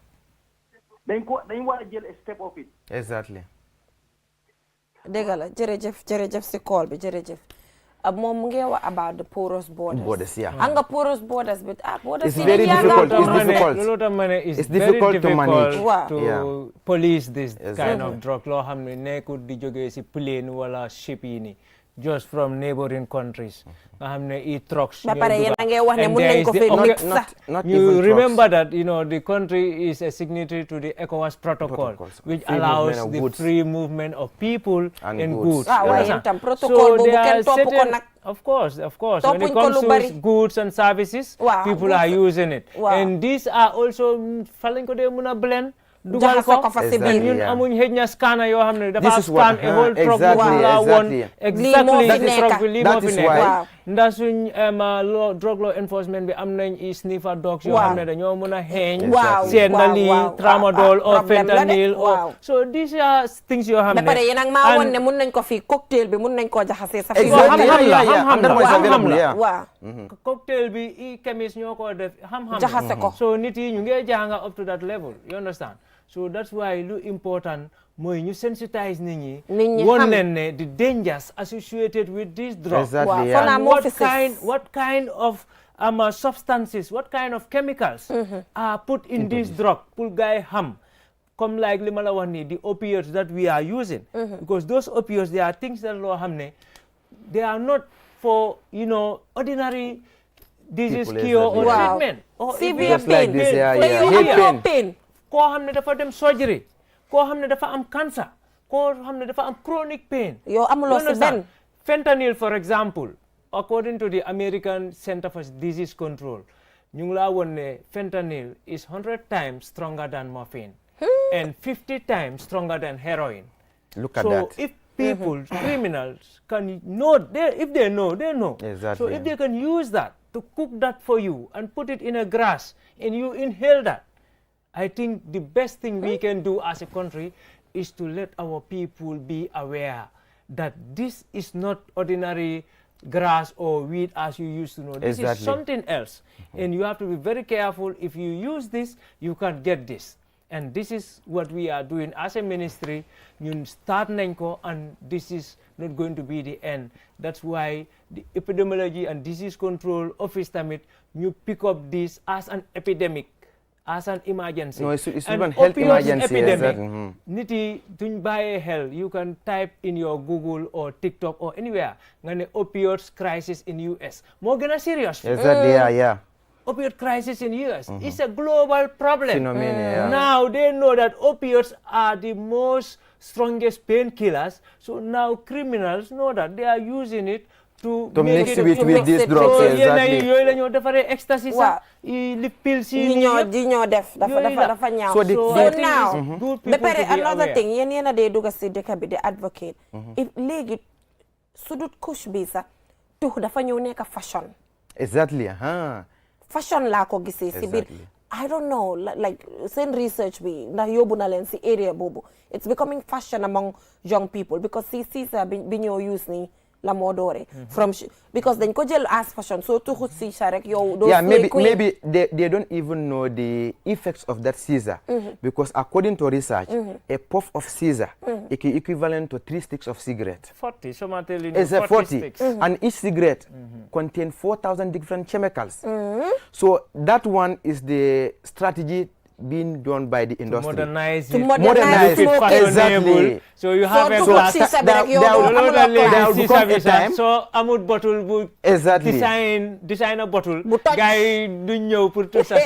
dañ war a jël step of it exactly dëgg la jërëjëf si call bi jërëjëf moom mu ngi wax about the porous borders anga porous borders but borders it's very difficult it's difficult to manage to police this kind of drug loo xam ne nekkul di jógee si plane wala ship yi ni just from neighboring countries nga xam ne i trucks ba pare yéen a ngi wax ne mun nañ ko fi mix sax you remember that the country is a signatory to the ECOWAS protocol which allows the free movement of people and goods protocol boobu kenn topp ko nag of course when it comes to goods and services people are using it and these are also falañ ko dee mun a blend dugal ko ñun amuñ xëj na scanner yoo xam ne dafa scan a whole truck bu la woon exactly truck bi lii moo fi nekk ndax suñ drug law enforcement bi am nañ i sniffer dogs yoo xam ne dañoo mën a xeeñ seet na lii tramadol or fentanyl so these are things yoo xam ne ba pare yéen ak maa woon ne mun nañ ko fii cocktail bi mun nañ koo jaxasee sa xam-xam la cocktail bi i chemist ñoo ko def xam-xam jaxase ko so nit yi ñu ngi jàng up to that level you understand so that's why lu important mooy ñu sensitize nit ñi won leen ne the dangers associated with this drug and what kind of substances what kind of chemicals are put in this drug pour gaay xam comme like li ma la wax ni the opioids that we are using because those opioids they are things that loo xam ne they are not for ordinary disease cure or treatment or severe pain koo xam ne dafa dem surgery koo xam ne dafa am cancer koo xam ne dafa am chronic pain yow amuloo si benn fentanyl for example according to the American Center for Disease Control ñu ngi laa woon ne fentanyl is 100 times stronger than morphine and 50 times stronger than heroin. Look at that. So if people, criminals can know, if they know, they know. Exactly. So if they can use that to cook that for you and put it in a grass and you inhale that, I think the best thing we can do as a country is to let our people be aware that this is not ordinary grass or weed as you used to know. This is something else. And you have to be very careful. If you use this, you can get this. And this is what we are doing as a ministry. You start Nenko, and this is not going to be the end. That's why the Epidemiology and Disease Control Office Summit, you pick up this as an epidemic, as an emergency. No, it's an even health emergency. Epidemic. Niti duñ baye hell. You can type in your Google or TikTok or anywhere. Ngane opioids crisis in US. More gonna serious. Exactly. Yeah. Opioid crisis in US is a global problem. Phenomenon, Now they know that opioids are the most strongest painkillers. So now criminals know that they are using it to mix it with these drugs. So exactly. yooyu la ñoo defaree ecstasy sax li pills yi ñoo def dafa ñaaw. So now ba pare another thing yéen a dee dugg si dëkk bi di advocate. if léegi su dut couche bi sax tux dafa ñëw nekk fashion. Exactly. Fashion laa ko gisee si biir I don't know like seen research bi ndax yóbbu na leen si area boobu it's becoming fashion among young people because si sisa bi ñoo use ni la moo doore from because dañ ko jël as fashion so tuxut sisa rek yow doo maybe they don't even know the effects of that scissor because according to research a puff of scissor is equivalent to 3 sticks of cigarette. 40 someone telling you 40 sticks. And each cigarette contains 4,000 different chemicals. So that one is the strategy being done by the industry. To modernize it. To modernize exactly. So you have a class. There will become a time. So amut bottle bu design a bottle. Guy du ñëw pour tout ça.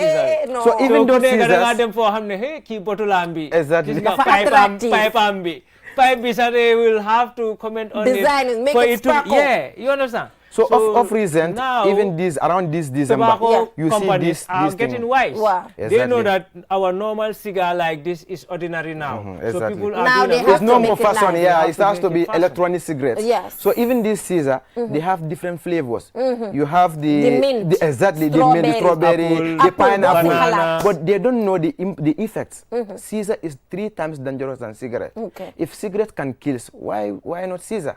So even those scissors. Da nga dem foo xam ne hey kii bottle am bi. Exactly. Pipe am bi. Pipe bi sax they will have to comment on design it. Make it sparkle. Yeah, you understand. So of recent, now, even this around this December, tobacco you see companies this are thing. getting wise. Wow. They know that our normal cigar like this is ordinary now. So Exactly. people are Now doing they It's have no to more make it fashion, nice. yeah. They It have has to to make be it fashion. electronic cigarettes. Yes. So even this Caesar, they have different flavors. You have The mint, exactly the mint, the strawberry, strawberry, apple, the pineapple, banana. but they don't know the effects. Caesar is 3 times dangerous than cigarette. Okay. If cigarette can kill, why not Caesar?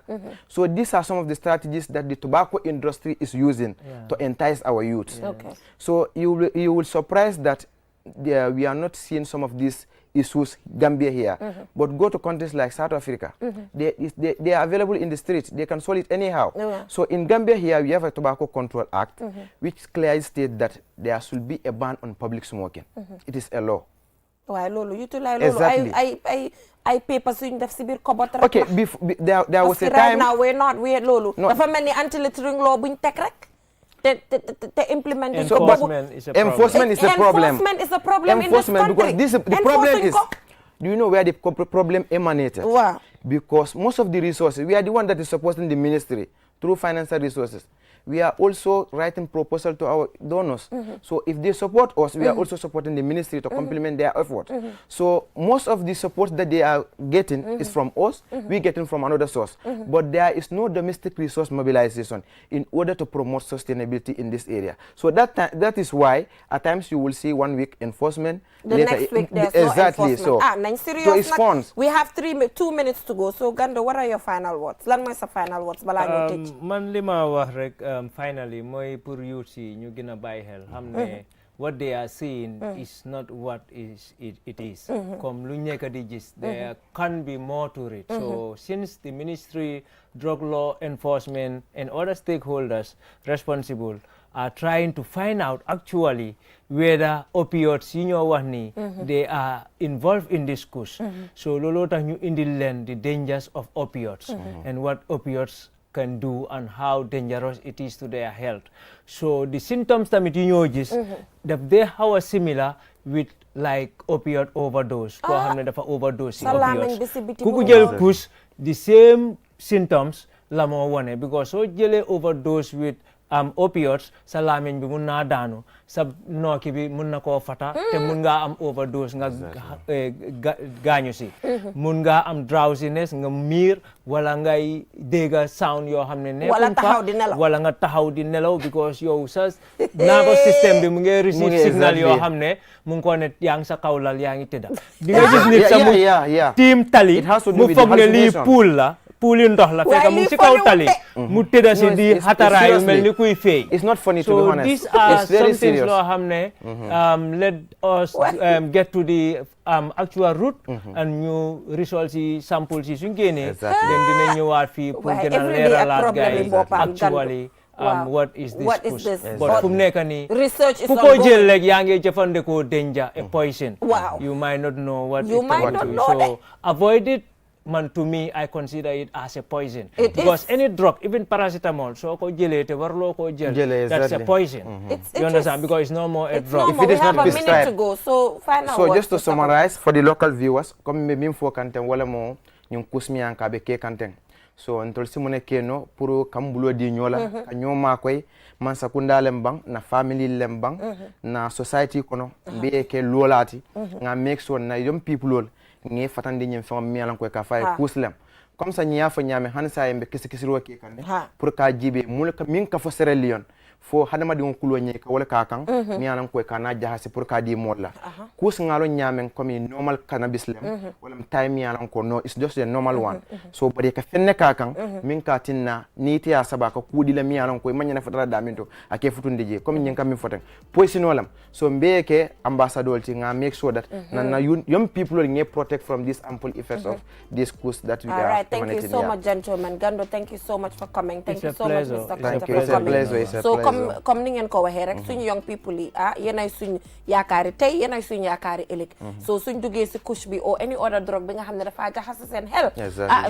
So these are some of the strategies that the tobacco industry is using to entice our youth. Okay. So you will surprise that we are not seeing some of these issues Gambia here, but go to countries like South Africa. They are available in the streets. They can sell it anyhow. So in Gambia here, we have a Tobacco Control Act, which clearly states that there should be a ban on public smoking. It is a law. Why lolo? You too like lolo. Exactly. I paper so in the Sibir cupboard. Okay, there was a right time. now we're lolo. No. Dafa many anti-littering law buñ tek rek. Te implement Enforcement is a problem. Enforcement is a problem. Enforcement is a problem in this Enforcement, country. because the problem is, do you know where the problem emanated? Wow. Because most of the resources, we are the one that is supporting the ministry through financial resources. We are also writing proposal to our donors. So if they support us, we are also supporting the ministry to complement their effort. So most of the support that they are getting is from us. We getting from another source. But there is no domestic resource mobilization in order to promote sustainability in this area. So that is why at times you will see 1 week enforcement. The later next week there's exactly no enforcement. so. Serious, So it's funds. We have 2 minutes to go. So Gando, what are your final words? Lan moy sa final words bala ñu tëj. Man li ma wax rek finally mooy pour youth yi ñu gën a bàyyi xel xam ne what they are seeing is not what it is. Comme lu nekk di gis, there can be more to it. So since the ministry, drug law enforcement and other stakeholders responsible are trying to find out actually whether opioids yi ñoo wax ni they are involved in this cause. So looloo tax ñu indil leen the dangers of opioids and what opioids can do and how dangerous it is to their health. So the symptoms tamit yi ñoo gis daf dee xaw a similar with like opioid overdose. Koo xam ne dafa overdose opioids. Ku ko jël kus the same symptoms la moo wone because soo jëlee overdose with opioids sa lamiñ bi mun naa daanu sa nooki bi mun na koo fata te mun ngaa am overdose nga gaañu si mun ngaa am drowsiness nga miir wala ngay dégga sound yoo xam ne nekkuñ fa wala nga taxaw di nelaw because yow sa nervous system bi mu ngi receive signal yoo xam ne mu ngi ko ne yaa ngi sa kawlal yaa ngi tëdda di nga gis nit sa mu tiim tali mu foog ne lii pool la puuli ndox la fekk mu ci kaw tali mu tëdda si di xataraayu mel ni kuy feey. It's not funny to be honest. So these are some things loo xam ne let us get to the actual root and ñu results yi samples yi suñ génnee den dina ñëwaat fii pour gën a leeralaat gars yi actually what is this but fu mu nekk nii ku ko jël rek yaa ngi jëfandikoo danger a poison you might not know what it can do so avoid it. Man, to me, I consider it as a poison. Because any drug, even paracetamol, so that's a poison. You understand? Because it's no more a drug. If it is not prescribed. We have a minute to go, so final So just to summarize, for the local viewers, comme me mfo kanten wala mo nyung kusmi an kabe ke kanten. So ntol simone keno puro kambulo di nyola kanyoma koy man sakunda lembang na family lembang na society kono be ke lolati nga make sure na young people nge fatande nyem fam mi alan ko ka fay kuslem comme ça nya fa nyame han sa yembe kisi ro ke kande pour ka jibe mul ka min ka fo Sierra Leone fo hadama di kulo nye ka wala ka kan mi alan ko ka na jahasi pour ka di molla kus ngalo nyame comme normal cannabis lem wala time mi alan ko no it's just a normal one so bari ka fenne ka kan min ka tinna ni ti ya saba ka kudi la mi alan ko manya fa dara daminto ake futunde je comme nyen kam mi foten poisinolam so mbeke ambassador ti nga make sure that na young people nge protect from these harmful effects of this cause that we are. All right, thank you so much, gentlemen. Gando, thank you so much for coming. Thank you so much, Mr. Thank you. It's a pleasure. comme ni ngeen ko waxee rek suñu young people yi yéenay suñ yaakaari tey yéenay suñ yaakaari ëllëg so suñ duggee si couche bi or any other drogue bi nga xam ne dafa jaxase seen xel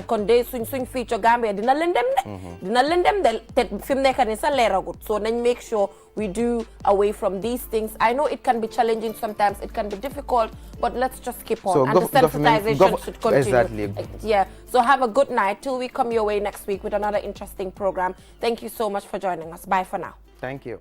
kon de suñ fiico Gambia dina lëndëm de te fi mu nekk ni sa leeragut so nañ make sure we do away from these things. I know it can be challenging sometimes, it can be difficult, but let's just keep on. And the sensitization should continue. Exactly. Yeah. So have a good night till we come your way next week with another interesting program. Thank you so much for joining us. Bye for now. Thank you.